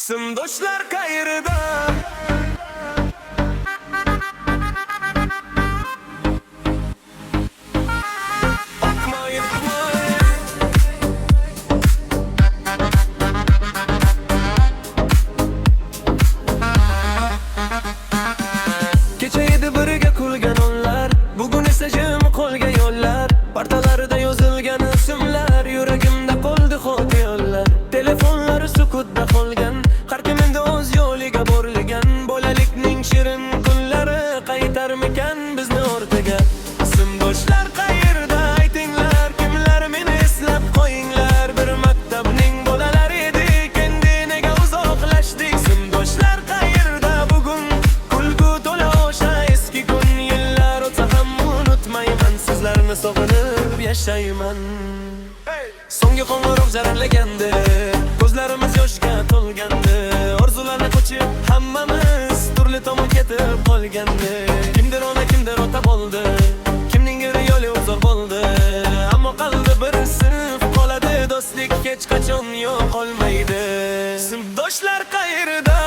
Simdoshlar qayerda? Kecha edi birga kulgan onlar, bugun esa jim qolgan yo'llar. Partalarida yozilgan ismlar, yuragimda qoldi xotiralar. Telefonlari sukutda qolgan, har kim endi o'z yo'liga borilgan. Bolalikning shirin kunlari qaytarmikan bizni o'rtaga? Simdoshlar qayerda aytinglar, kimlar meni eslab qo'yinglar. Bir maktabning bolalari edik, endi nega uzoqlashdik? Simdoshlar qayerda bugun? Kulgu to'la o'sha eski kun, yillar o'tsa ham unutmayman, sizlarni sog'inib yashayman. So'nggi qo'ng'iroq jaranglagandi, ko'zlarimiz yoshga to'lgandi. Orzularni qo'chib hammamiz turli tomon ketib qolgandi. Kimdir ona, kimdir ota bo'ldi, kimningdir yo'li uzoq bo'ldi. Ammo qalbi bir sinf qoladi, do'stlik hech qachon yo'qolmaydi. Simdoshlar qayerda?